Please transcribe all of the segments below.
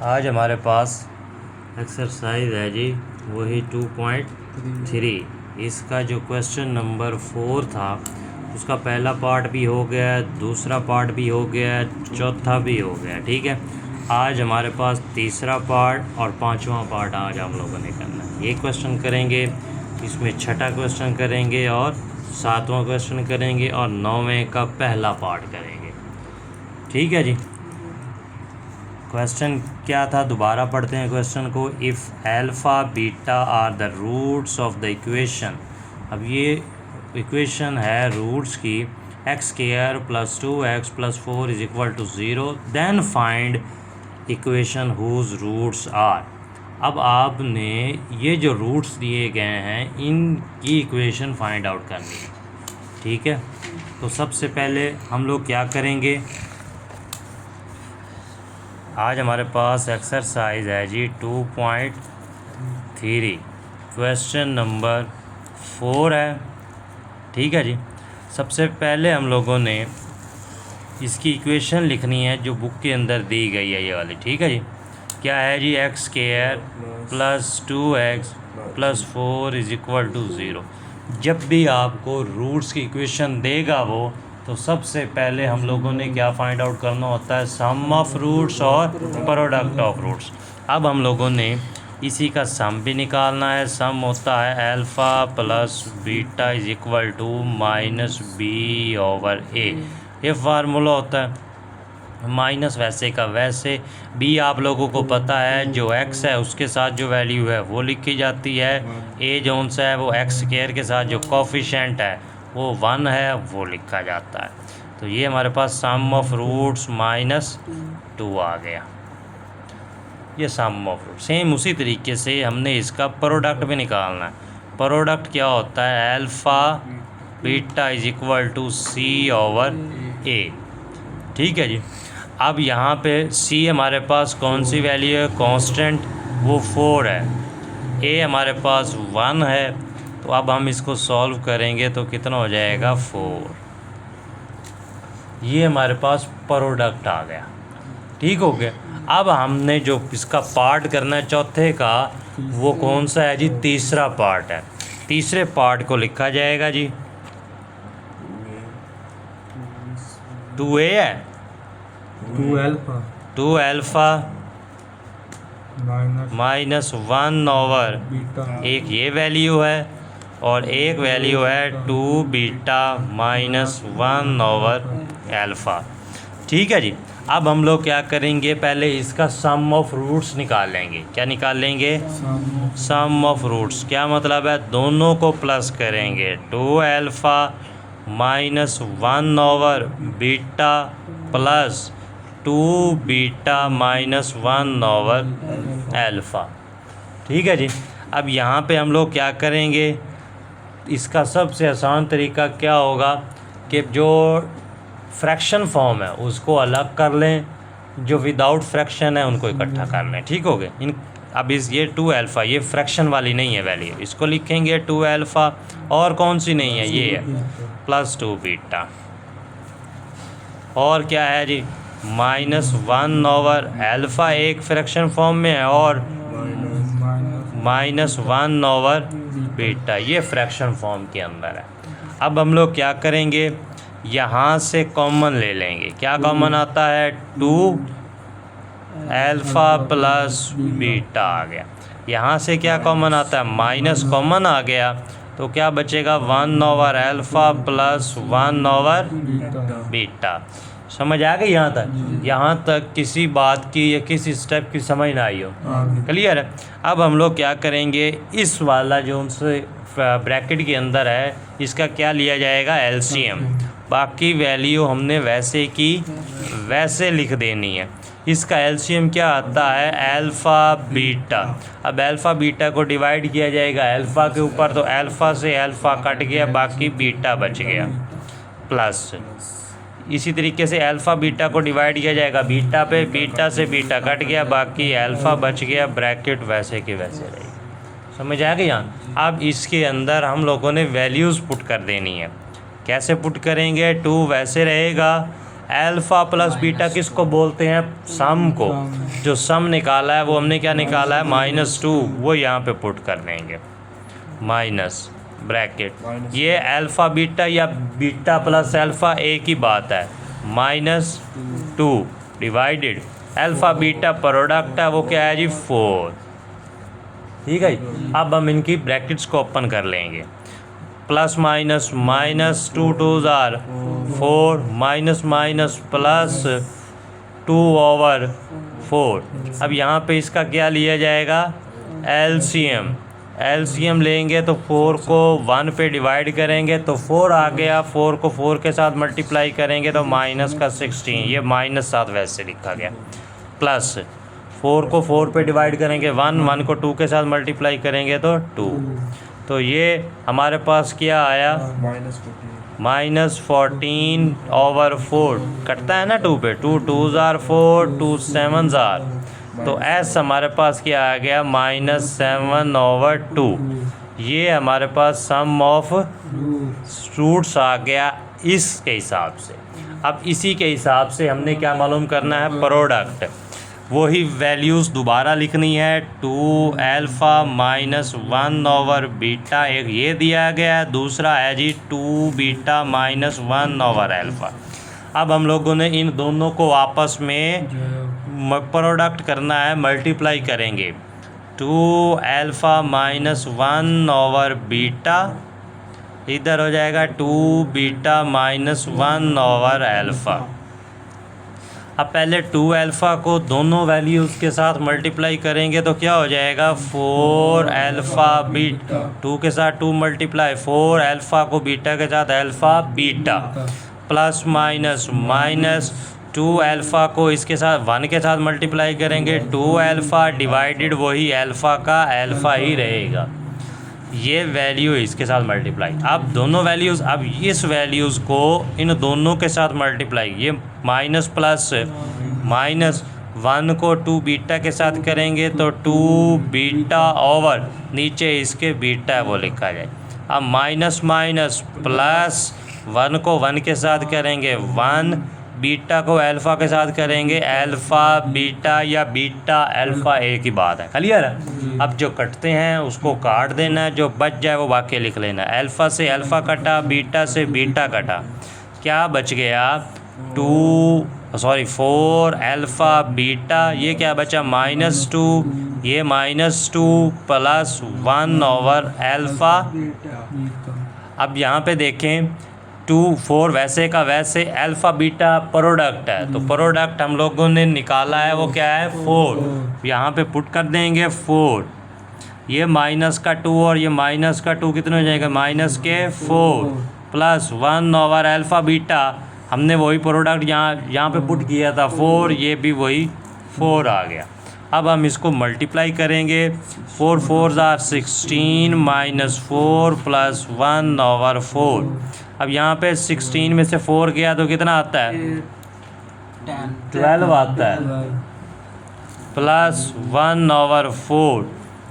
आज हमारे पास एक्सरसाइज है जी वही 2.3। इसका जो क्वेश्चन नंबर 4 था उसका पहला पार्ट भी हो गया, दूसरा पार्ट भी हो गया, चौथा भी हो गया। ठीक है, आज हमारे पास तीसरा पार्ट और पांचवा पार्ट आज हम लोगों ने करना है। ये क्वेश्चन करेंगे, इसमें छठा क्वेश्चन करेंगे और सातवां क्वेश्चन करेंगे और 9वें का पहला पार्ट करेंगे। ठीक है जी। क्वेश्चन क्या था, दोबारा पढ़ते हैं क्वेश्चन को। If alpha beta are the roots of the equation. अब ये इक्वेशन है रूट्स की, x² + 2x + 4 = 0, then find equation whose roots are. अब आपने ये जो रूट्स दिए गए हैं इनकी इक्वेशन फाइंड आउट करनी है। ठीक है, तो सबसे पहले हम लोग क्या करेंगे, आज हमारे पास एक्सरसाइज है जी 2.3, क्वेश्चन नंबर 4 है। ठीक है जी। सबसे पहले हम लोगों ने इसकी इक्वेशन लिखनी है जो बुक के अंदर दी गई है, ये वाली। ठीक है जी। क्या है जी, x² + 2x + 4 = 0। जब भी आपको रूट्स की इक्वेशन देगा वो, तो सबसे पहले हम लोगों ने क्या फाइंड आउट करना होता है, सम ऑफ रूट्स और प्रोडक्ट ऑफ रूट्स। अब हम लोगों ने इसी का सम भी निकालना है। सम होता है अल्फ़ा + बीटा = -b/a। ये फार्मूला होता है। माइनस वैसे का वैसे, बी आप लोगों को पता है जो एक्स है उसके साथ जो वैल्यू है वो लिखी जाती है, ए जोन सा है वो x² के साथ जो कोफिशेंट है वो 1 है वो लिखा जाता है। तो ये हमारे पास सम ऑफ रूट्स -2 आ गया, ये सम ऑफ रूट। सेम उसी तरीके से हमने इसका प्रोडक्ट भी निकालना है। प्रोडक्ट क्या होता है, अल्फ़ा बीटा = c/a। ठीक है जी। अब यहाँ पे c हमारे पास कौन सी वैल्यू है, कांस्टेंट, वो 4 है। a हमारे पास 1 है। तो अब हम इसको सॉल्व करेंगे तो कितना हो जाएगा, 4। ये हमारे पास प्रोडक्ट आ गया। ठीक हो गया। अब हमने जो इसका पार्ट करना है चौथे का, वो कौन सा है जी, तीसरा पार्ट है। तीसरे पार्ट को लिखा जाएगा जी 2a है, 2 अल्फ़ा -1/, एक ये वैल्यू है और एक वैल्यू है 2 बीटा -1/अल्फ़ा। ठीक है जी। अब हम लोग क्या करेंगे, पहले इसका सम ऑफ रूट्स निकाल लेंगे। क्या निकाल लेंगे, सम ऑफ रूट्स। क्या मतलब है, दोनों को प्लस करेंगे। 2 अल्फ़ा -1/बीटा + 2 बीटा -1/अल्फ़ा। ठीक है जी। अब यहाँ पे हम लोग क्या करेंगे, इसका सबसे आसान तरीका क्या होगा कि जो फ्रैक्शन फॉर्म है उसको अलग कर लें, जो विदाउट फ्रैक्शन है उनको इकट्ठा कर लें। ठीक हो गए। इन अब ये 2 अल्फ़ा ये फ्रैक्शन वाली नहीं है वैल्यू, इसको लिखेंगे 2 अल्फ़ा, और कौन सी नहीं है, ये है +2 बीटा, और क्या है जी -1/अल्फ़ा एक फ्रैक्शन फॉर्म में है और -1/बीटा ये फ्रैक्शन फॉर्म के अंदर है। अब हम लोग क्या करेंगे, यहाँ से कॉमन ले लेंगे। क्या कॉमन आता है, 2 अल्फ़ा + बीटा आ गया। यहाँ से क्या कॉमन आता है, माइनस कॉमन आ गया, तो क्या बचेगा, 1/अल्फ़ा + 1/बीटा। समझ आ गई यहाँ तक? यहाँ तक किसी बात की या किसी स्टेप की समझ ना आई हो, क्लियर है? अब हम लोग क्या करेंगे, इस वाला जो उनसे ब्रैकेट के अंदर है इसका क्या लिया जाएगा, एलसीएम। बाकी वैल्यू हमने वैसे की वैसे लिख देनी है। इसका एलसीएम क्या आता है, अल्फ़ा बीटा। अब अल्फ़ा बीटा को डिवाइड किया जाएगा अल्फ़ा के ऊपर, तो अल्फ़ा से अल्फ़ा कट गया, बाकी बीटा बच गया, प्लस। इसी तरीके से अल्फ़ा बीटा को डिवाइड किया जाएगा बीटा पे, बीटा से बीटा कट गया, बाकी अल्फ़ा बच गया, ब्रैकेट वैसे के वैसे रहेगी। समझ आ गई यहाँ? अब इसके अंदर हम लोगों ने वैल्यूज़ पुट कर देनी है। कैसे पुट करेंगे, 2 वैसे रहेगा, अल्फ़ा प्लस बीटा किसको बोलते हैं? सम को। जो सम निकाला है वो हमने क्या निकाला है? -2। वो यहाँ पे पुट कर देंगे, माइनस ब्रैकेट। ये अल्फ़ा बीटा या बीटा प्लस अल्फ़ा एक ही बात है, -2 डिवाइडेड अल्फ़ा बीटा प्रोडक्ट है वो क्या है जी? 4। ठीक है। अब हम इनकी ब्रैकेट्स को ओपन कर लेंगे। Plus minus, -2 2 jar 4, minus minus plus 2/4। अब यहाँ पे इसका क्या लिया जाएगा? एलसीएम। एलसीएम लेंगे तो 4 को 1 पे डिवाइड करेंगे तो 4 आ गया, 4 को 4 के साथ मल्टीप्लाई करेंगे तो माइनस का 16, ये -7 वैसे लिखा गया, प्लस 4 को 4 पे डिवाइड करेंगे 1 को 2 के साथ मल्टीप्लाई करेंगे तो 2। तो ये हमारे पास क्या आया? -14/4 कटता है ना 2 पे, 2 2 जार 4, 2 7 जार, तो एस हमारे पास क्या आ गया? -7/2। ये हमारे पास सम ऑफ रूट्स आ गया इसके हिसाब से। अब इसी के हिसाब से हमने क्या मालूम करना है? प्रोडक्ट। वही वैल्यूज़ दोबारा लिखनी है। 2 अल्फ़ा -1 बीटा एक ये दिया गया है, दूसरा है जी 2 बीटा -1 अल्फ़ा। अब हम लोगों ने इन दोनों को आपस में प्रोडक्ट करना है, मल्टीप्लाई करेंगे। 2 अल्फ़ा -1 बीटा इधर हो जाएगा 2 बीटा -1 अल्फ़ा। अब पहले 2 अल्फ़ा को दोनों वैल्यूज़ के साथ मल्टीप्लाई करेंगे तो क्या हो जाएगा? 4 अल्फ़ा बीटा, 2 के साथ 2 मल्टीप्लाई, 4 अल्फ़ा को बीटा के साथ alpha beta, plus minus 2 alpha को इसके साथ 1 के साथ मल्टीप्लाई करेंगे, 2 अल्फ़ा डिवाइडेड वही अल्फ़ा का अल्फ़ा ही रहेगा, ये वैल्यू इसके साथ मल्टीप्लाई। अब दोनों वैल्यूज़, अब इस वैल्यूज़ को इन दोनों के साथ मल्टीप्लाई, ये माइनस प्लस -1 को 2 बीटा के साथ करेंगे तो 2 बीटा ओवर नीचे इसके बीटा है वो लिखा जाए। अब माइनस प्लस 1 को 1 के साथ करेंगे 1, बीटा को अल्फ़ा के साथ करेंगे अल्फ़ा बीटा या बीटा अल्फ़ा, एक ही बात है। क्लियर है? अब जो कटते हैं उसको काट देना है, जो बच जाए वो वाक्य लिख लेना है। अल्फ़ा से अल्फ़ा कटा, बीटा से बीटा कटा, क्या बच गया? 4 अल्फ़ा बीटा, ये क्या बचा? -2, ये -2 प्लस 1 अल्फ़ा। अब यहाँ पे देखें 2 4 वैसे का वैसे, अल्फ़ा बीटा प्रोडक्ट है, तो प्रोडक्ट हम लोगों ने निकाला है वो क्या है? 4। यहाँ पे पुट कर देंगे 4, ये माइनस का 2 और ये माइनस का 2 कितने हो जाएगा? -4 प्लस 1 अल्फ़ा बीटा, हमने वही प्रोडक्ट यहाँ पे पुट किया था 4, ये भी वही 4 आ गया। अब हम इसको मल्टीप्लाई करेंगे, 4 4 ज़ार 16 -4 प्लस 1/4। अब यहाँ पे 16 में से 4 गया तो कितना आता है? 12 आता है, प्लस 1/4।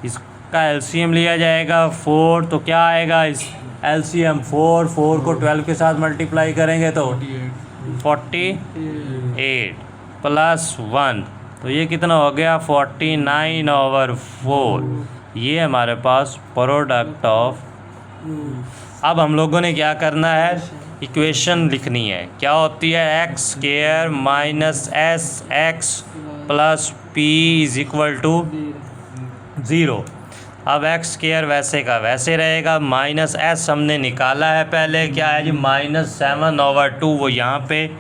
इसका एलसीएम लिया जाएगा 4, तो क्या आएगा? इस एलसीएम 4 को 12 के साथ मल्टीप्लाई करेंगे तो 48 प्लस 1, तो ये कितना हो गया? 49/4। ये हमारे पास प्रोडक्ट ऑफ। अब हम लोगों ने क्या करना है? इक्वेशन लिखनी है, क्या होती है? x² - sx plus p = 0। अब x² वैसे का वैसे रहेगा, -s हमने निकाला है पहले, क्या है जी? -7/2, वो यहाँ पे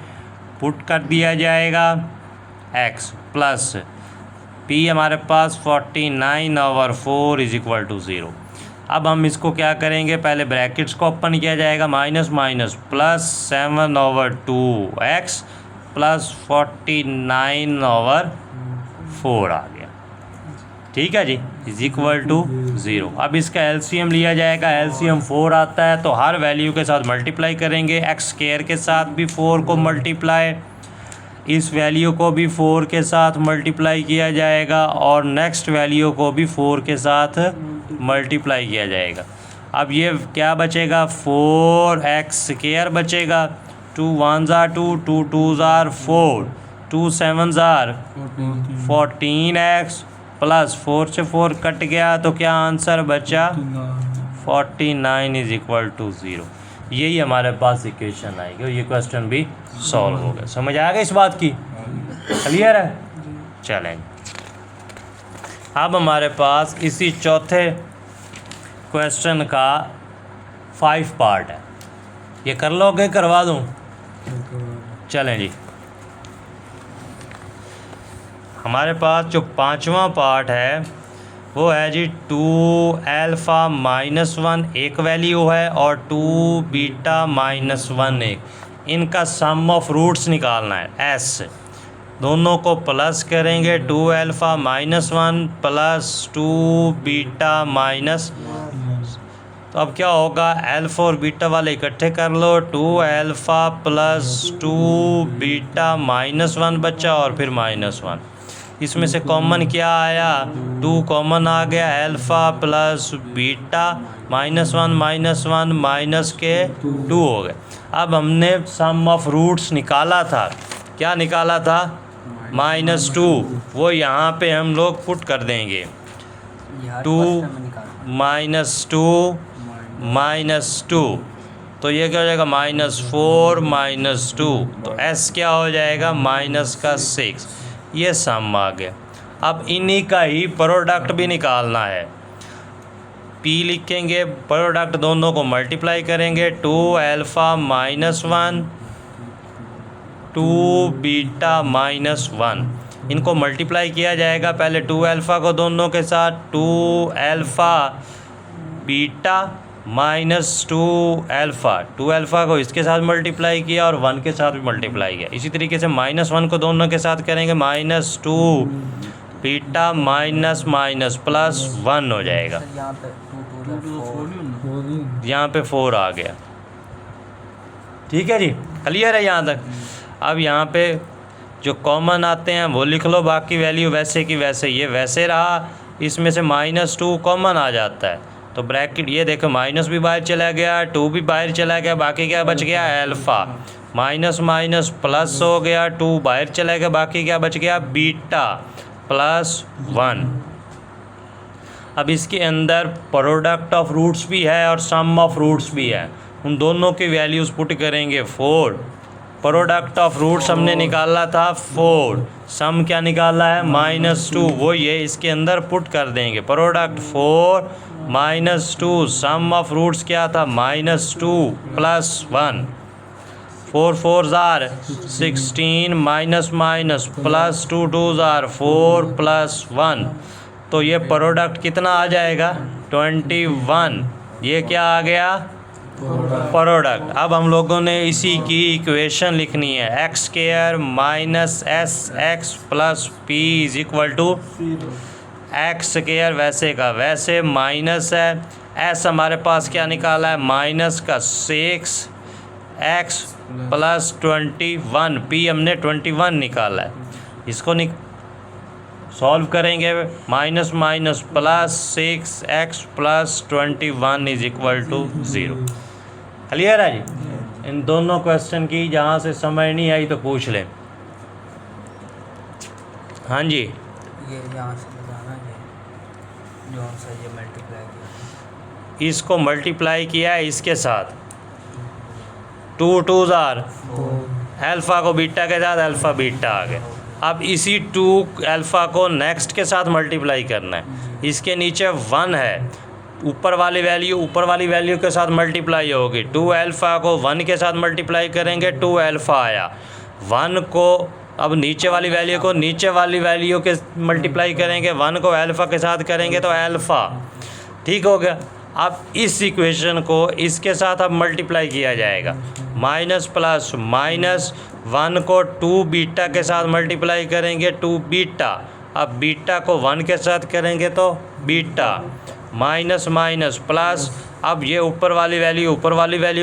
पुट कर दिया जाएगा x, प्लस p हमारे पास 49/4 = 0। अब हम इसको क्या करेंगे? पहले ब्रैकेट्स को ओपन किया जाएगा, माइनस प्लस 7/2x प्लस 49/4 आ गया। ठीक है जी, = 0। अब इसका एलसीएम लिया जाएगा, एलसीएम 4 आता है, तो हर वैल्यू के साथ मल्टीप्लाई करेंगे। x² के साथ भी 4 को मल्टीप्लाई, इस वैल्यू को भी 4 के साथ मल्टीप्लाई किया जाएगा, और नेक्स्ट वैल्यू को भी 4 के साथ मल्टीप्लाई किया जाएगा। अब ये क्या बचेगा? 4x² बचेगा, 2 1s are 2, 2 2s are 4, 2 7s are 14x plus 4 से 4 कट गया तो क्या आंसर बचा 49 इज इक्वल टू 0। यही हमारे पास इक्वेशन आएगी और ये क्वेश्चन भी सॉल्व हो गया। समझ आ गया इस बात की? क्लियर है? चलें, अब हमारे पास इसी चौथे क्वेश्चन का 5 पार्ट है। ये कर लोगे? करवा दूँ? चलें जी, हमारे पास जो 5वां पार्ट है वो है जी 2 अल्फ़ा -1 एक वैल्यू है और 2 बीटा -1 एक। इनका सम ऑफ रूट्स निकालना है एस। दोनों को प्लस करेंगे 2 अल्फ़ा -1 प्लस 2 बीटा माइनस। तो अब क्या होगा, अल्फ़ा और बीटा वाले इकट्ठे कर लो, 2 अल्फ़ा प्लस 2 बीटा -1 बचा और फिर -1। इसमें से कॉमन क्या आया, 2 कॉमन आ गया, अल्फ़ा प्लस बीटा -1 माइनस के 2 हो गए। अब हमने सम ऑफ रूट्स निकाला था, क्या निकाला था, -2। वो यहाँ पे हम लोग पुट कर देंगे, 2 -2 तो ये क्या हो जाएगा, -4 -2 तो s क्या हो जाएगा, -6। ये सम आ गया। अब इन्हीं का ही प्रोडक्ट भी निकालना है। p लिखेंगे, प्रोडक्ट दोनों को मल्टीप्लाई करेंगे, 2 अल्फ़ा -1 2 बीटा -1। इनको मल्टीप्लाई किया जाएगा, पहले 2 अल्फ़ा को दोनों के साथ, 2 अल्फ़ा बीटा -2 अल्फ़ा, 2 अल्फ़ा को इसके साथ मल्टीप्लाई किया और 1 के साथ भी मल्टीप्लाई किया। इसी तरीके से -1 को दोनों के साथ करेंगे, -2 बीटा माइनस प्लस 1 हो जाएगा। यहाँ पे 4 आ गया। ठीक है जी, क्लियर है यहाँ तक? अब यहाँ पे जो कॉमन आते हैं वो लिख लो, बाकी वैल्यू वैसे की वैसे, ये वैसे रहा, इसमें से -2 कॉमन आ जाता है तो ब्रैकेट, ये देखो माइनस भी बाहर चला गया, 2 भी बाहर चला गया, बाकी क्या बच गया, अल्फ़ा, माइनस प्लस हो गया, 2 बाहर चला गया, बाकी क्या बच गया, बीटा +1। अब इसके अंदर प्रोडक्ट ऑफ रूट्स भी है और सम ऑफ रूट्स भी है, उन दोनों की वैल्यूज़ पुट करेंगे। 4 प्रोडक्ट ऑफ रूट्स हमने निकाला था 4, सम क्या निकाला है, -2, वो ये इसके अंदर पुट कर देंगे। प्रोडक्ट 4 -2, सम ऑफ रूट्स क्या था, -2 + 1, 4 4s are 16 minus plus 2 2s are 4 + 1, तो ये प्रोडक्ट कितना आ जाएगा, 21। ये क्या आ गया, प्रोडक्ट। अब हम लोगों ने इसी की इक्वेशन लिखनी है, x² - sx + p = x² वैसे का वैसे माइनस है, s हमारे पास क्या निकाला है, -6x + 21, p हमने 21 निकाला है। इसको सॉल्व करेंगे, -6x + 21 = 0। क्लियर है जी? इन दोनों क्वेश्चन की जहाँ से समझ नहीं आई तो पूछ लें। हाँ जी, ये यहाँ से लगाना है, जो सा ये मल्टीप्लाई किया, इसको मल्टीप्लाई किया है इसके साथ, 2 2s are, अल्फ़ा को बीटा के साथ, अल्फ़ा बीटा आ गया। अब इसी 2 अल्फ़ा को नेक्स्ट के साथ मल्टीप्लाई करना है, इसके नीचे 1 है, ऊपर वाली वैल्यू के साथ मल्टीप्लाई होगी। 2 अल्फ़ा को 1 के साथ मल्टीप्लाई करेंगे, 2 अल्फ़ा आया, 1 को अब नीचे वाली वैल्यू को नीचे वाली वैल्यू के मल्टीप्लाई करेंगे, 1 को अल्फ़ा के साथ करेंगे तो अल्फ़ा, ठीक हो गया। अब इस इक्वेशन को इसके साथ अब मल्टीप्लाई किया जाएगा, माइनस 1 को 2 बीटा के साथ मल्टीप्लाई करेंगे, 2 बीटा, अब बीटा को 1 के साथ करेंगे तो बीटा, माइनस प्लस, अब ये ऊपर वाली वैल्यू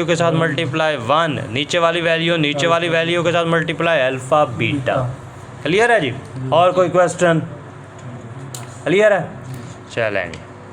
के साथ मल्टीप्लाई 1, नीचे वाली वैल्यू के साथ मल्टीप्लाई अल्फ़ा बीटा। क्लियर है जी? और कोई क्वेश्चन? क्लियर है? चलेंगे।